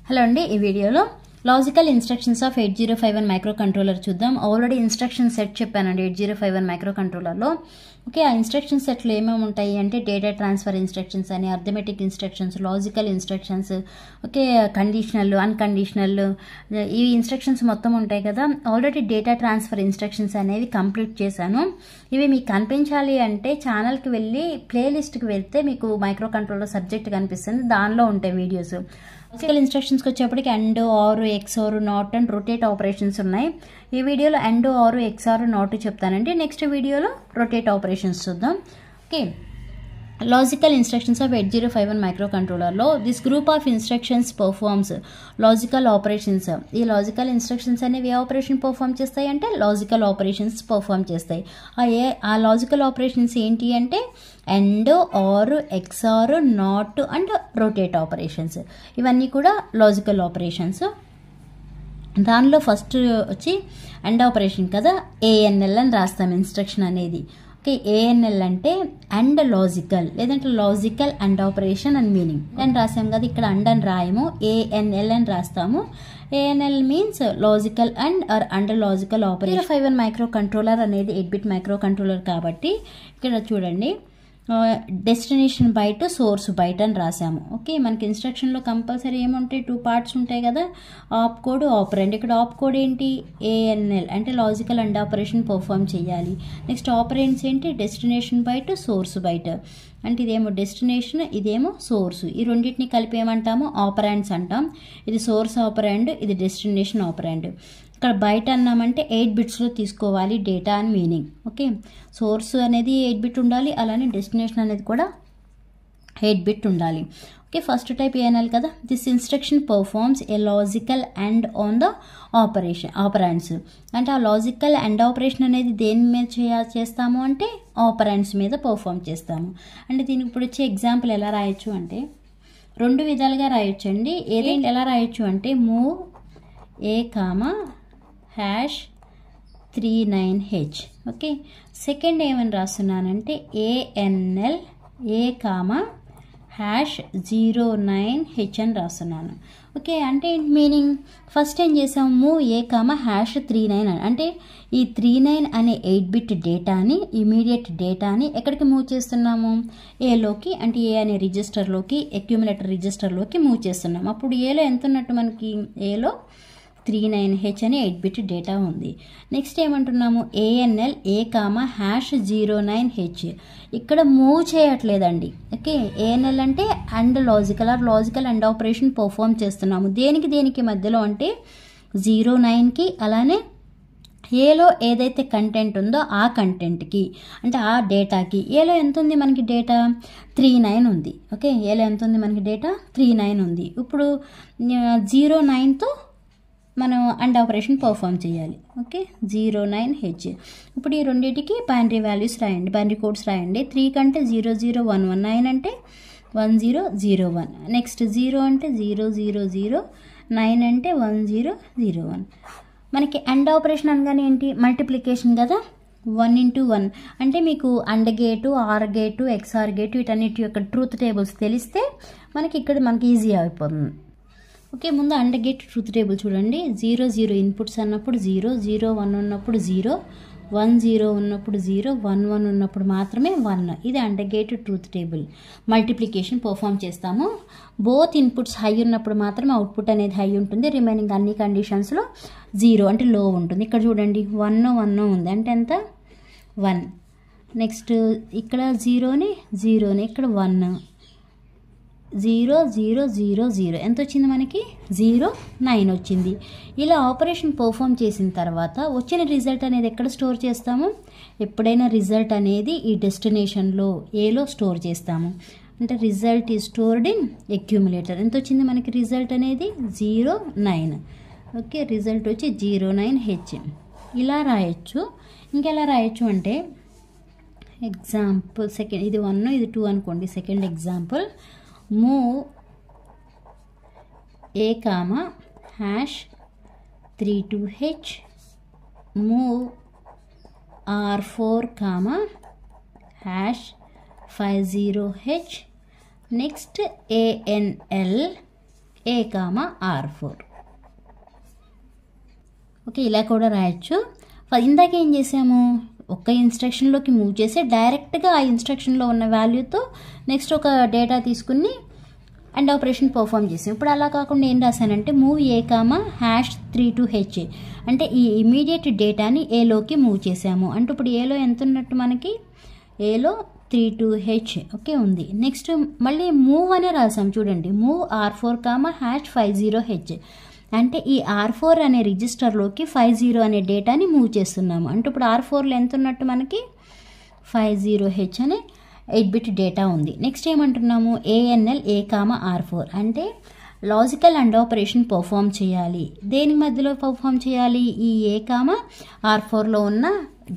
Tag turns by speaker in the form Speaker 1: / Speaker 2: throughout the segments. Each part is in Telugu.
Speaker 1: హలో అండి, ఈ వీడియోలో logical instructions of 8051 micro controller చూద్దాం. ఆల్రెడీ ఇన్స్ట్రక్షన్ సెట్ చెప్పానండి 8051 మైక్రో కంట్రోలర్లో. ఓకే, ఆ ఇన్స్ట్రక్షన్ సెట్లో ఏమేమి ఉంటాయి అంటే డేటా ట్రాన్స్ఫర్ ఇన్స్ట్రక్షన్స్ అని, arithmetic instructions, logical instructions, okay, conditional, unconditional, ఈ ఇన్స్ట్రక్షన్స్ మొత్తం ఉంటాయి కదా. ఆల్రెడీ డేటా ట్రాన్స్ఫర్ ఇన్స్ట్రక్షన్స్ అనేవి కంప్లీట్ చేశాను. ఇవి మీకు కనిపించాలి అంటే ఛానల్కి వెళ్ళి ప్లేలిస్ట్కి వెళ్తే మీకు మైక్రో కంట్రోలర్ సబ్జెక్ట్ కనిపిస్తుంది, దానిలో ఉంటాయి వీడియోస్. లాజికల్ ఇన్స్ట్రక్షన్స్కి వచ్చేప్పటికి and, or, XR, not and rotate operations ఉన్నాయి. ఈ వీడియోలో అండ్, ఆర్, ఎక్స్ఆర్, నాట్ చెప్తానండి. నెక్స్ట్ వీడియోలో రొటేట్ ఆపరేషన్స్ చూద్దాం. Okay, logical instructions of 8051 micro కంట్రోలర్లో this group of instructions performs logical operations. ఈ లాజికల్ ఇన్స్ట్రక్షన్స్ అనేవి ఏ ఆపరేషన్ పర్ఫార్మ్ చేస్తాయి అంటే లాజికల్ ఆపరేషన్స్ పర్ఫార్మ్ చేస్తాయి. ఆ లాజికల్ ఆపరేషన్స్ ఏంటి అంటే and, or, XR, not and rotate operations. ఇవన్నీ కూడా లాజికల్ ఆపరేషన్స్. దానిలో ఫస్ట్ వచ్చి అండ్ ఆపరేషన్ కదా, ఏఎన్ఎల్ అని రాస్తాం ఇన్స్ట్రక్షన్ అనేది. ఓకే, ఏఎన్ఎల్ అంటే అండ్ లాజికల్, లేదంటే లాజికల్ అండ్ ఆపరేషన్ అని మీనింగ్ అని రాసాం కదా. ఇక్కడ అండ్ అని రాయము, ఏఎన్ఎల్ అని రాస్తాము. ANL means logical and logical operation. 8051 micro controller అనేది 8-బిట్ మైక్రో కంట్రోలర్ కాబట్టి ఇక్కడ చూడండి, డెస్టినేషన్ బైట్, సోర్స్ బైట్ అని రాసాము. ఓకే, మనకి ఇన్స్ట్రక్షన్లో కంపల్సరీ ఏముంటాయి, 2 పార్ట్స్ ఉంటాయి కదా, ఆప్ కోడ్, ఆపరెండ్. ఇక్కడ ఆప్ కోడ్ ఏంటి, ఏఎన్ఎల్ అంటే లాజికల్ అండ్ ఆపరేషన్ పర్ఫామ్ చేయాలి. నెక్స్ట్ ఆపరెండ్స్ ఏంటి, డెస్టినేషన్ బైట్, సోర్స్ బైట్. అంటే ఇదేమో డెస్టినేషన్, ఇదేమో సోర్స్. ఈ రెండింటిని కలిపి ఏమంటాము, ఆపరాండ్స్ అంటాం. ఇది సోర్స్ ఆపరాండ్, ఇది డెస్టినేషన్ ఆపరాండ్. ఇక్కడ బయట అన్నామంటే 8 బిట్స్లో తీసుకోవాలి డేటా అని మీనింగ్. ఓకే, సోర్స్ అనేది 8 బిట్ ఉండాలి, అలానే డెస్టినేషన్ అనేది కూడా 8 బిట్ ఉండాలి. ఓకే, ఫస్ట్ టైప్ ఏఎన్ఎల్ కదా. This instruction performs a logical and on the operands. అంటే ఆ లాజికల్ అండ్ ఆపరేషన్ అనేది దేని మీద చేస్తాము అంటే ఆపరాండ్స్ మీద పర్ఫార్మ్ చేస్తాము. అంటే దీనికి ఇప్పుడు వచ్చే ఎగ్జాంపుల్ ఎలా రాయొచ్చు అంటే 2 విధాలుగా రాయొచ్చు అండి. ఏదైనా ఎలా రాయొచ్చు అంటే move A comma #39H. Okay, second ఏమని రాస్తున్నానంటే ఏఎన్ఎల్ ఏ కామా #09H అని రాస్తున్నాను. ఓకే, అంటే మీనింగ్ ఫస్ట్ ఏం చేసాము, మూవ్ ఏ కామా #39 అంటే ఈ 39 అనే 8-బిట్ డేటాని, ఇమీడియట్ డేటాని ఎక్కడికి మూవ్ చేస్తున్నాము, ఏలోకి. అంటే ఏ అనే రిజిస్టర్లోకి, అక్యూములేటర్ రిజిస్టర్లోకి మూవ్ చేస్తున్నాము. అప్పుడు ఏలో ఎంత ఉన్నట్టు మనకి, ఏలో 39H అనే 8-బిట్ డేటా ఉంది. నెక్స్ట్ ఏమంటున్నాము, ఏఎన్ఎల్ ఏ కామా #09H ఇక్కడ మూవ్ చేయట్లేదండి. ఓకే, ఏఎన్ఎల్ అంటే and logical and operation perform చేస్తున్నాము. దేనికి మధ్యలో అంటే 09కి, అలానే ఏలో ఏదైతే కంటెంట్ ఉందో ఆ కంటెంట్కి, అంటే ఆ డేటాకి. ఏలో ఎంత ఉంది మనకి డేటా, 39 ఉంది. ఓకే, ఏలో ఎంత ఉంది మనకి డేటా, 39 ఉంది. ఇప్పుడు 09తో మనం అండ్ ఆపరేషన్ పర్ఫామ్ చేయాలి. Okay, 09H. ఇప్పుడు ఈ రెండింటికి బైనరీ వాల్యూస్ రాయండి, బైనరీ కోడ్స్ రాయండి. 3 కంటే 0011, 9 అంటే 1001, నెక్స్ట్ 0 అంటే 000, 9 అంటే 1001. మనకి అండ్ ఆపరేషన్ అనగానే ఏంటి, మల్టిప్లికేషన్ కదా, 1 into 1. అంటే మీకు and gate, or gate, XR gate వీటన్నిటి యొక్క ట్రూత్ టేబుల్స్ తెలిస్తే మనకి ఈజీ అయిపోతుంది. ఓకే, ముందు అండ్ గేట్ ట్రూత్ టేబుల్ చూడండి. 00 ఇన్పుట్స్ అన్నప్పుడు 0, 01 ఉన్నప్పుడు 0, 10 ఉన్నప్పుడు 0, 11 ఉన్నప్పుడు మాత్రమే 1. ఇది and gate truth table. Multiplication perform చేస్తాము. బోత్ ఇన్పుట్స్ హై ఉన్నప్పుడు మాత్రమే అవుట్పుట్ అనేది హై ఉంటుంది. రిమైనింగ్ అన్ని కండిషన్స్లో 0 అంటే లో ఉంటుంది. ఇక్కడ చూడండి 1 ఉంది అంటే ఎంత, 1. నెక్స్ట్ ఇక్కడ 0ని ఇక్కడ 1, 0 ఎంత వచ్చింది మనకి, 09 వచ్చింది. ఇలా ఆపరేషన్ పర్ఫామ్ చేసిన తర్వాత వచ్చిన రిజల్ట్ అనేది ఎక్కడ స్టోర్ చేస్తాము, ఎప్పుడైనా రిజల్ట్ అనేది ఈ డెస్టినేషన్లో ఏలో స్టోర్ చేస్తాము. అంటే రిజల్ట్ ఈ స్టోర్డ్ ఇన్ అక్యూములేటర్. ఎంత వచ్చింది మనకి రిజల్ట్ అనేది, 09. ఓకే, రిజల్ట్ వచ్చి 09H. ఇలా రాయొచ్చు. ఇంకెలా రాయొచ్చు అంటే ఎగ్జాంపుల్ సెకండ్, ఇది 1 ఇది 2 అనుకోండి. Second example, move A comma #32H, move R4 comma #50H. Next ANL A, R4. Okay, ఇలా కూడా రాయొచ్చు. ఇందాక ఏం చేసాము, ఒక్క ఇన్స్ట్రక్షన్లోకి మూవ్ చేసి డైరెక్ట్గా ఆ ఇన్స్ట్రక్షన్లో ఉన్న వాల్యూతో నెక్స్ట్ ఒక డేటా తీసుకుని అండ్ ఆపరేషన్ పర్ఫామ్ చేసాం. ఇప్పుడు అలా కాకుండా ఏం రాశానంటే మూవ్ A, #3 to H అంటే ఈ ఇమీడియట్ డేటాని ఏలోకి మూవ్ చేసాము. అంటే ఇప్పుడు ఏలో ఎంత ఉన్నట్టు మనకి, ఏలో 3 to H ఓకే ఉంది. నెక్స్ట్ మళ్ళీ మూవ్ అనే రాసాం చూడండి, మూవ్ R4, #50H అంటే ఈ R4 అనే రిజిస్టర్లోకి 50 అనే డేటాని మూవ్ చేస్తున్నాము. అంటే ఇప్పుడు R4లో ఎంత ఉన్నట్టు మనకి 50H అనే 8-bit డేటా ఉంది. నెక్స్ట్ ఏమంటున్నాము, ANL A, R4 అంటే లాజికల్ అండ్ ఆపరేషన్ పర్ఫామ్ చేయాలి. దేని మధ్యలో పర్ఫామ్ చేయాలి, ఈ A, R4లో ఉన్న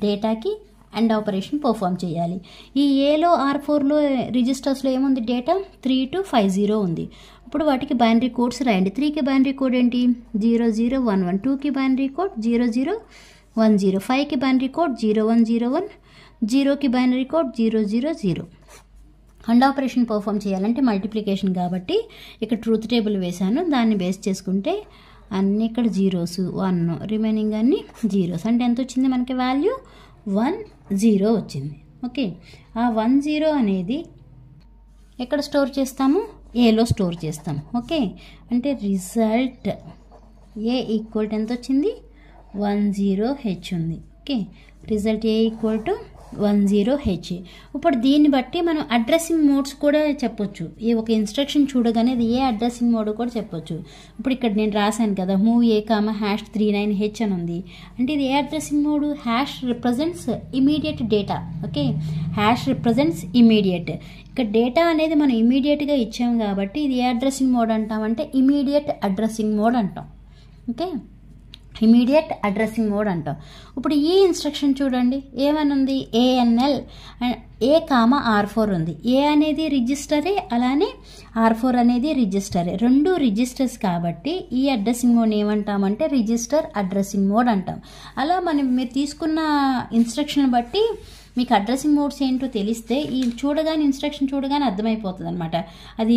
Speaker 1: డేటాకి అండ్ ఆపరేషన్ పర్ఫామ్ చేయాలి. ఈ ఏలో R4లో రిజిస్టర్స్లో ఏముంది డేటా 3 to 50 ఉంది. ఇప్పుడు వాటికి బైనరీ కోడ్స్ రాయండి. 3కి బైనరీ కోడ్ ఏంటి 0011, 2కి బైనరీ కోడ్ 0010, 5కి బైనరీ కోడ్ 0101, 0కి binary code 000. And operation perform చేయాలంటే మల్టిప్లికేషన్ కాబట్టి ఇక్కడ ట్రూత్ టేబుల్ వేశాను. దాన్ని బేస్ చేసుకుంటే అన్ని ఇక్కడ 0s 1 రిమైనింగ్ అన్ని 0s అంటే ఎంత వచ్చింది మనకి వాల్యూ 10 వచ్చింది. ఓకే, ఆ 10 అనేది ఎక్కడ స్టోర్ చేస్తాము, ఏలో స్టోర్ చేస్తాం. ఓకే, అంటే రిజల్ట్ ఏ ఈక్వల్ టు ఎంత వచ్చింది 10H ఉంది. Okay, result A equal to 10H. ఇప్పుడు దీన్ని బట్టి మనం అడ్రసింగ్ మోడ్స్ కూడా చెప్పొచ్చు. ఈ ఒక ఇన్స్ట్రక్షన్ చూడగానే అది ఏ అడ్రసింగ్ మోడ్ కూడా చెప్పొచ్చు. ఇప్పుడు ఇక్కడ నేను రాశాను కదా, మూవ్ A, #39H అని ఉంది. అంటే ఇది ఏ addressing mode, hash represents immediate data. Okay, hash represents immediate. ఇక్కడ డేటా అనేది మనం ఇమీడియట్గా ఇచ్చాము కాబట్టి ఇది ఏ అడ్రసింగ్ మోడ్ అంటామంటే ఇమీడియట్ అడ్రసింగ్ మోడ్ అంటాం. ఓకే, ఇమీడియట్ అడ్రసింగ్ మోడ్ అంటాం. ఇప్పుడు ఈ ఇన్స్ట్రక్షన్ చూడండి ఏమని ఉంది, ANL A, R4 ఉంది. ఏ అనేది రిజిస్టరే, అలానే R4 అనేది రిజిస్టరే, రెండు రిజిస్టర్స్ కాబట్టి ఈ అడ్రసింగ్ మోడ్ ఏమంటామంటే రిజిస్టర్ అడ్రసింగ్ మోడ్ అంటాం. అలా మీరు తీసుకున్న ఇన్స్ట్రక్షన్ బట్టి మీకు అడ్రసింగ్ మోడ్స్ ఏంటో తెలిస్తే ఈ చూడగానే ఇన్స్ట్రక్షన్ చూడగానే అర్థమైపోతుంది అనమాట. అది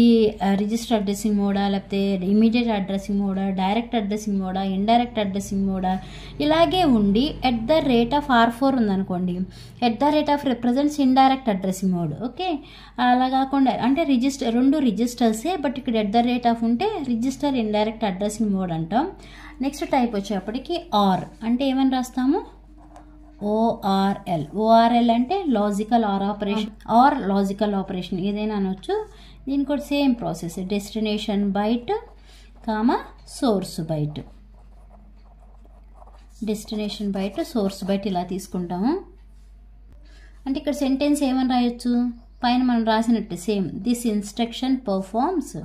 Speaker 1: రిజిస్టర్ అడ్రసింగ్ మోడా, లేకపోతే ఇమీడియట్ అడ్రసింగ్ మోడా, డైరెక్ట్ అడ్రసింగ్ మోడా, ఇండైరెక్ట్ అడ్రసింగ్ మోడా, ఇలాగే ఉండి @R4 ఉందనుకోండి, @ represents indirect addressing mode. Okay, అలా కాకుండా అంటే రెండు రిజిస్టర్సే, బట్ ఇక్కడ @ ఉంటే రిజిస్టర్ ఇండైరెక్ట్ అడ్రసింగ్ మోడ్ అంటాం. నెక్స్ట్ టైప్ వచ్చేప్పటికి ఆర్ అంటే ఏమని రాస్తాము, ORL అంటే లాజికల్ ఆర్ లాజికల్ ఆపరేషన్ ఏదైనా అనొచ్చు. దీని కూడా same process, destination byte, source byte, destination byte, source byte ఇలా తీసుకుంటాము. అంటే ఇక్కడ సెంటెన్స్ ఏమని రాయొచ్చు, పైన మనం రాసినట్టు same, this instruction performs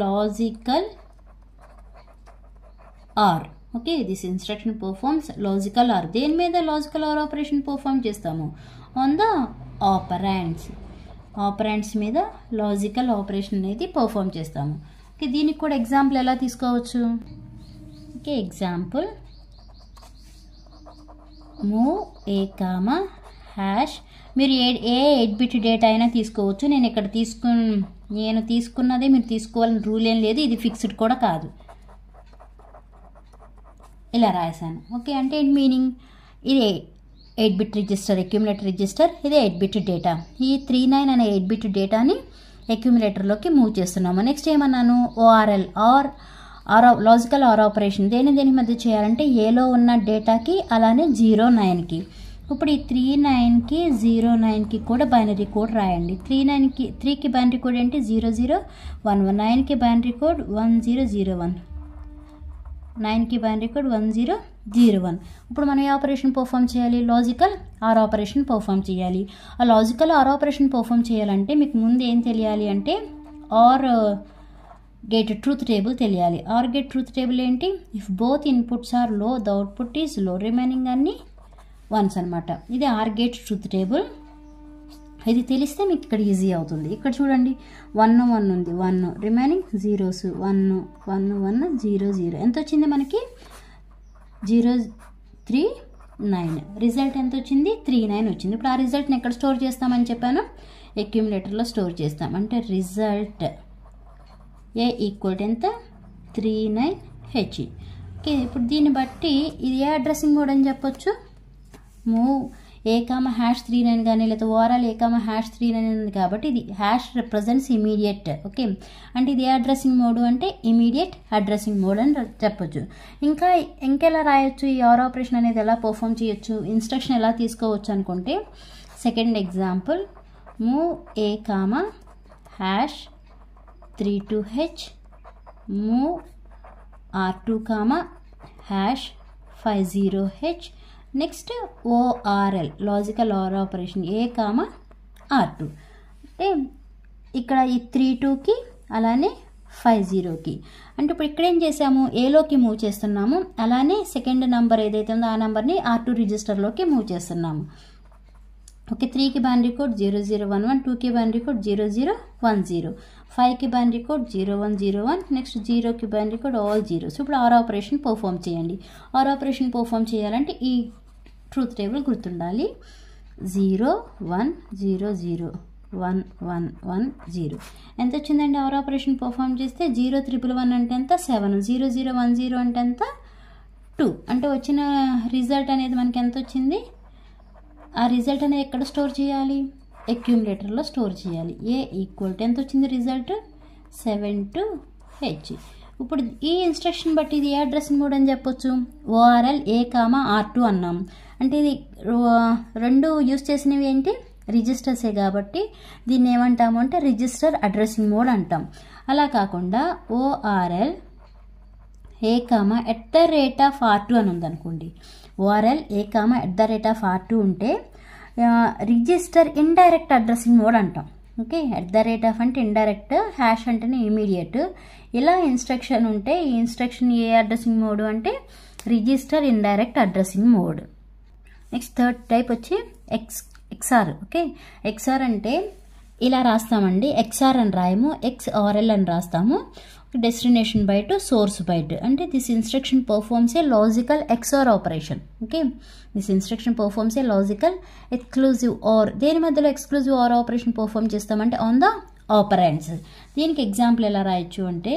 Speaker 1: logical are. Okay, this instruction performs logical are. దేని మీద లాజికల్ ఆర్ ఆపరేషన్ పర్ఫార్మ్ చేస్తాము, ఆన్ ద ఆపరాండ్స్ మీద లాజికల్ ఆపరేషన్ అనేది పర్ఫార్మ్ చేస్తాము. ఓకే, దీనికి కూడా ఎగ్జాంపుల్ ఎలా తీసుకోవచ్చు. ఓకే, ఎగ్జాంపుల్ మూవ్ A, మీరు ఏ 8-bit డేటా అయినా తీసుకోవచ్చు. నేను తీసుకున్నదే మీరు తీసుకోవాలని రూల్ ఏం లేదు, ఇది ఫిక్స్డ్ కూడా కాదు, ఇలా రాశాను. ఓకే, అంటే ఏంటి మీనింగ్, ఇది 8-bit రిజిస్టర్, అక్యుములేటర్ రిజిస్టర్, ఇది 8-bit డేటా. ఈ 39 అనే 8-bit డేటాని అక్యుములేటర్లోకి మూవ్ చేస్తున్నాము. నెక్స్ట్ ఏమన్నాను, ORL లాజికల్ ఆర్ ఆపరేషన్ దేని మధ్య చేయాలంటే ఏలో ఉన్న డేటాకి అలానే 09కి. ఇప్పుడు ఈ 39కి 09కి కూడా బైనరీ కోడ్ రాయండి. 3కి బైనరీ కోడ్ ఏంటి 0011, 9కి బైనరీ కోడ్ 1001, 9కి బైనరీ కోడ్ 1001. ఇప్పుడు మనం ఏ ఆపరేషన్ పర్ఫామ్ చేయాలి, లాజికల్ ఆర్ ఆపరేషన్ పర్ఫామ్ చేయాలి. ఆ లాజికల్ ఆర్ ఆపరేషన్ పర్ఫామ్ చేయాలంటే మీకు ముందు ఏం తెలియాలి అంటే ఆర్ గేట్ ట్రూత్ టేబుల్ తెలియాలి. ఆర్ గేట్ ట్రూత్ టేబుల్ ఏంటి, ఇఫ్ బోత్ ఇన్పుట్స్ ఆర్ లో the output is low, remaining అన్ని వన్స్ అనమాట. ఇది ఆర్ గేట్ ట్రూత్ టేబుల్. ఇది తెలిస్తే మీకు ఇక్కడ ఈజీ అవుతుంది. ఇక్కడ చూడండి 1 ఉంది, 1 రిమైనింగ్ జీరోస్ 1 1 1 0 0 ఎంత వచ్చింది మనకి 039. రిజల్ట్ ఎంత వచ్చింది 39 వచ్చింది. ఇప్పుడు ఆ రిజల్ట్ని ఎక్కడ స్టోర్ చేస్తామని చెప్పాను, అక్యూములేటర్లో స్టోర్ చేస్తాం. అంటే రిజల్ట్ ఏ ఈక్వల్ టు ఎంత 39H. ఓకే, ఇప్పుడు దీన్ని బట్టి ఇది ఏ అడ్రసింగ్ మోడ్ అని చెప్పొచ్చు. మూవ్ A,#39 కానీ లేదా ఓవరాల్ A,#39 ఉంది కాబట్టి ఇది హ్యాష్ రిప్రజెంట్స్ ఇమీడియట్. ఓకే, అంటే ఇది ఏ అడ్రసింగ్ మోడ్ అంటే ఇమీడియట్ అడ్రసింగ్ మోడ్ అని చెప్పొచ్చు. ఇంకెలా రాయొచ్చు ఈ ఆర్ ఆపరేషన్ అనేది, ఎలా పర్ఫామ్ చేయొచ్చు, ఇన్స్ట్రక్షన్ ఎలా తీసుకోవచ్చు అనుకుంటే second example move A,#32H move R2,#50H next ORL logical or operation A,R2 అంటే ఇక్కడ ఈ 32కి అలానే 50కి. అంటే ఇప్పుడు ఇక్కడ ఏం చేసాము, ఏలోకి మూవ్ చేస్తున్నాము, అలానే సెకండ్ నెంబర్ ఏదైతే ఉందో ఆ నెంబర్ని R2 రిజిస్టర్లోకి మూవ్ చేస్తున్నాము. ఓకే, 3కి బైనరీ కోడ్ 0011, 2కి బైనరీ కోడ్ 0010, 5కి బైనరీ కోడ్ 0101, నెక్స్ట్ 0కి బైనరీ కోడ్ ఆల్ 0. ఇప్పుడు ఆర్ ఆపరేషన్ పర్ఫామ్ చేయండి. ఆర్ ఆపరేషన్ పర్ఫామ్ చేయాలంటే ఈ ట్రూత్ టేబుల్ గుర్తుండాలి. 0 1 0 0 1 1 1 0. ఎంత వచ్చిందండి ఆర్ ఆపరేషన్ పర్ఫామ్ చేస్తే? 0 1 1 అంటే ఎంత 7, 0 0 1 0 అంటే ఎంత 2. అంటే వచ్చిన రిజల్ట్ అనేది మనకి ఎంత వచ్చింది? ఆ రిజల్ట్ అనేది ఎక్కడ స్టోర్ చేయాలి? అక్యూములేటర్లో స్టోర్ చేయాలి. ఏ ఈక్వల్ టు ఎంత వచ్చింది రిజల్ట్? 72H. ఇప్పుడు ఈ ఇన్స్ట్రక్షన్ బట్టి ఇది ఏ అడ్రసింగ్ మోడ్ అని చెప్పొచ్చు. ORL A,R2 అన్నాం. అంటే ఇది రెండు యూస్ చేసినవి ఏంటి? రిజిస్టర్సే కాబట్టి దీన్ని ఏమంటాము అంటే రిజిస్టర్ అడ్రసింగ్ మోడ్ అంటాం. అలా కాకుండా ORL A,@R2 అని ఉందనుకోండి. ORL A,@R2 ఉంటే రిజిస్టర్ ఇండైరెక్ట్ అడ్రసింగ్ మోడ్ అంటాం. ఓకే, @ అంటే ఇండైరెక్ట్, హ్యాష్ అంటేనే ఇమీడియట్. ఇలా ఇన్స్ట్రక్షన్ ఉంటే ఈ ఇన్స్ట్రక్షన్ ఏ అడ్రసింగ్ మోడ్ అంటే register indirect addressing mode. Next third type వచ్చి XOR. ఓకే, XOR అంటే ఇలా రాస్తామండి. XOR అని రాయము, XORL అని రాస్తాము. Destination byte, source byte. అంటే this instruction performs a logical XOR operation. Okay, this instruction performs a logical exclusive or. దేని మధ్యలో ఎక్స్క్లూజివ్ ఆర్ ఆపరేషన్ పర్ఫార్మ్ చేస్తామంటే ఆన్ ద ఆపరెంట్స్. దీనికి ఎగ్జాంపుల్ ఎలా రాయొచ్చు అంటే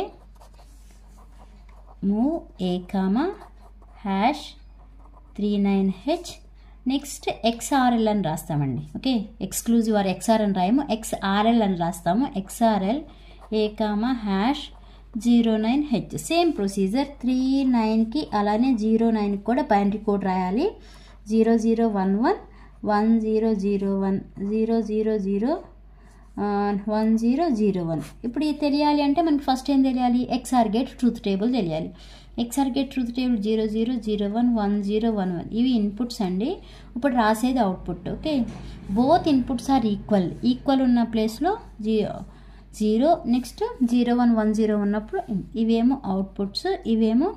Speaker 1: మూవ్ A,#39H నెక్స్ట్ XRL అని రాస్తామండి. ఓకే, ఎక్స్క్లూజివ్ ఆర్ XR అని రాయము, XRL అని రాస్తాము. XRL A,#09H. సేమ్ ప్రొసీజర్ 39కి అలానే 09కి కూడా బైనరీ కోడ్ రాయాలి. 0011 1001 000 1001. ఇప్పుడు ఇది తెలియాలి అంటే మనకి ఫస్ట్ ఏం తెలియాలి? XOR గేట్ ట్రూత్ టేబుల్ తెలియాలి. XOR గేట్ ట్రూత్ టేబుల్ 0001 1011 ఇవి ఇన్పుట్స్ అండి. ఇప్పుడు రాసేది output. Okay, both inputs are equal ఉన్న ప్లేస్లో 0 నెక్స్ట్ 0110 ఉన్నప్పుడు ఇవేమో అవుట్పుట్స్, ఇవేమో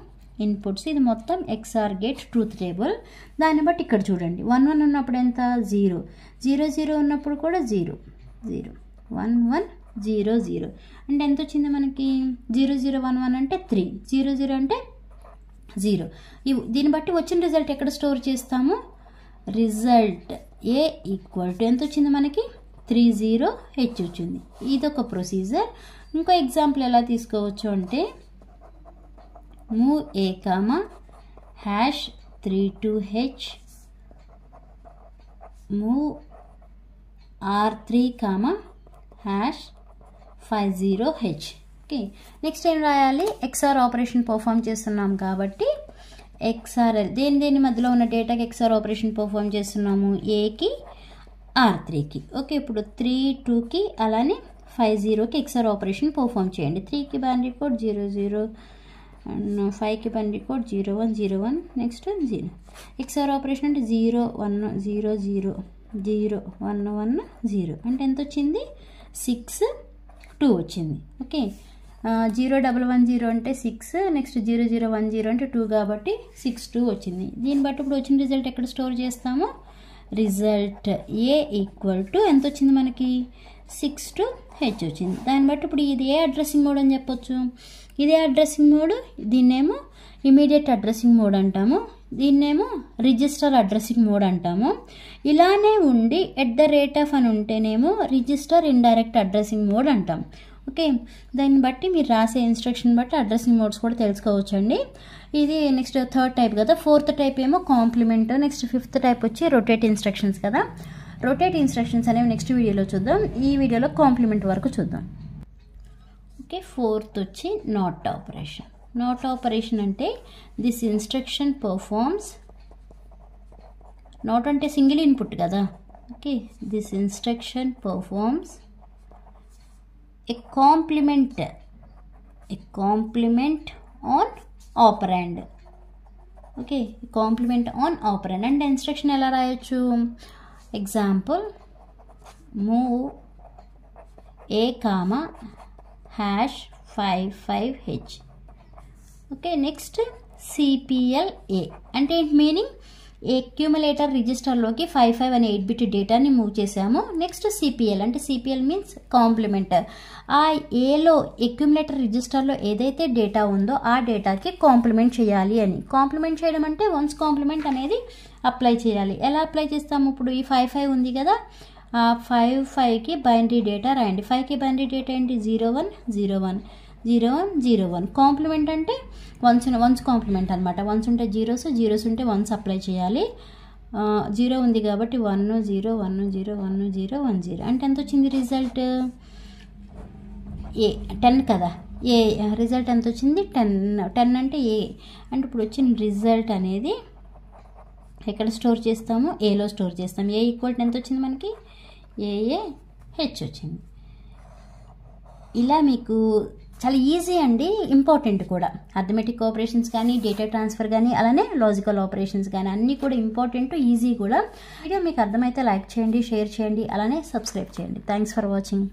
Speaker 1: ఇన్పుట్స్. ఇది మొత్తం XOR గేట్ ట్రూత్ టేబుల్. దాన్ని బట్టి ఇక్కడ చూడండి 11 ఉన్నప్పుడు ఎంత 0, 00 ఉన్నప్పుడు కూడా 0 0 1 1 0 0. అంటే ఎంత వచ్చింది మనకి? 0011 అంటే 3, 00 అంటే 0. దీన్ని బట్టి వచ్చిన రిజల్ట్ ఎక్కడ స్టోర్ చేస్తాము? రిజల్ట్ ఏ ఈక్వల్ టు ఎంత వచ్చింది మనకి? 30H వచ్చింది. ఇదొక ప్రొసీజర్. ఇంకో ఎగ్జాంపుల్ ఎలా తీసుకోవచ్చు అంటే move A,#32H move R3,#50H. Okay, next ఏం రాయాలి? XOR ఆపరేషన్ పర్ఫామ్ చేస్తున్నాం కాబట్టి XRL దేని మధ్యలో ఉన్న డేటాకి XOR ఆపరేషన్ పర్ఫామ్ చేస్తున్నాము? Aకి R3కి. ఓకే, ఇప్పుడు 3 2కి అలానే 50కి XOR ఆపరేషన్ పర్ఫామ్ చేయండి. 3కి బైనరీ కోడ్ 00 5కి binary code 0101 next 0. XOR operation అంటే 0 1 0 0 0 1 1 0 అంటే ఎంత వచ్చింది? 6 2 వచ్చింది. ఓకే, 0110 అంటే 6 నెక్స్ట్ 0010 అంటే 2 కాబట్టి 6 2 వచ్చింది. దీన్ని బట్టి ఇప్పుడు వచ్చిన రిజల్ట్ ఎక్కడ స్టోర్ చేస్తాము? రిజల్ట్ ఏ ఈక్వల్ టు ఎంత వచ్చింది మనకి? 6 to H వచ్చింది. దాన్ని బట్టి ఇప్పుడు ఇది ఏ అడ్రసింగ్ మోడ్ అని చెప్పొచ్చు? ఇదే అడ్రసింగ్ మోడ్, దీన్నేమో ఇమీడియట్ అడ్రసింగ్ మోడ్ అంటాము, దీన్నేమో రిజిస్టర్ అడ్రసింగ్ మోడ్ అంటాము. ఇలానే ఉండి @ అని ఉంటేనేమో రిజిస్టర్ ఇండైరెక్ట్ అడ్రసింగ్ మోడ్ అంటాం. ఓకే, దాన్ని బట్టి మీరు రాసే ఇన్స్ట్రక్షన్ బట్టి అడ్రసింగ్ మోడ్స్ కూడా తెలుసుకోవచ్చు అండి. ఇది నెక్స్ట్ 3rd టైప్ కదా. 4th టైప్ ఏమో కాంప్లిమెంట్. నెక్స్ట్ 5th టైప్ వచ్చి రొటేట్ ఇన్స్ట్రక్షన్స్ కదా. రొటేట్ ఇన్స్ట్రక్షన్స్ అనేవి నెక్స్ట్ వీడియోలో చూద్దాం. ఈ వీడియోలో కాంప్లిమెంట్ వరకు చూద్దాం. ఓకే, 4th వచ్చి నాట్ ఆపరేషన్. నాట్ ఆపరేషన్ అంటే దిస్ ఇన్స్ట్రక్షన్ పర్ఫార్మ్స్, నాట్ అంటే సింగిల్ ఇన్పుట్ కదా. Okay, this instruction performs a complement on operand. Okay, complement on operand అంటే ఇన్స్ట్రక్షన్ ఎలా రాయొచ్చు? Example move a, #55H. Okay, next CPLA అంటే ఏంటి మీనింగ్? అక్యూములేటర్ రిజిస్టర్లోకి 55 అనే 8-bit డేటాని మూవ్ చేసాము. నెక్స్ట్ CPL అంటే CPL మీన్స్ కాంప్లిమెంట్. ఆ ఏలో అక్యూములేటర్ రిజిస్టర్లో ఏదైతే డేటా ఉందో ఆ డేటాకి కాంప్లిమెంట్ చేయాలి అని. కాంప్లిమెంట్ చేయడం అంటే వన్స్ కాంప్లిమెంట్ అనేది అప్లై చేయాలి. ఎలా అప్లై చేస్తాము? ఇప్పుడు ఈ 55 ఉంది కదా, ఆ 55కి బైనరీ డేటా రాయండి. 5కి బైనరీ డేటా ఏంటి? 0101 కాంప్లిమెంట్ అంటే వన్స్ కాంప్లిమెంట్ అనమాట. వన్స్ ఉంటే జీరోస్, జీరోస్ ఉంటే వన్స్ అప్లై చేయాలి. 0 ఉంది కాబట్టి 1 0 1 0 1 0 1 0 అంటే ఎంత వచ్చింది రిజల్ట్? 10 కదా. ఏ రిజల్ట్ ఎంత వచ్చింది? 10 అంటే ఏ అంటే ఇప్పుడు వచ్చిన రిజల్ట్ అనేది ఎక్కడ స్టోర్ చేస్తాము? ఏలో స్టోర్ చేస్తాం. ఏ ఈక్వల్ ఎంత వచ్చింది మనకి? AAH వచ్చింది. ఇలా మీకు చాలా ఈజీ అండి, ఇంపార్టెంట్ కూడా. అర్థమెటిక్ ఆపరేషన్స్ కానీ, డేటా ట్రాన్స్ఫర్ కానీ, అలానే లాజికల్ ఆపరేషన్స్ కానీ అన్నీ కూడా ఇంపార్టెంట్, ఈజీ కూడా. వీడియో మీకు అర్థమైతే లైక్ చేయండి, షేర్ చేయండి, అలానే సబ్స్క్రైబ్ చేయండి. Thanks for watching.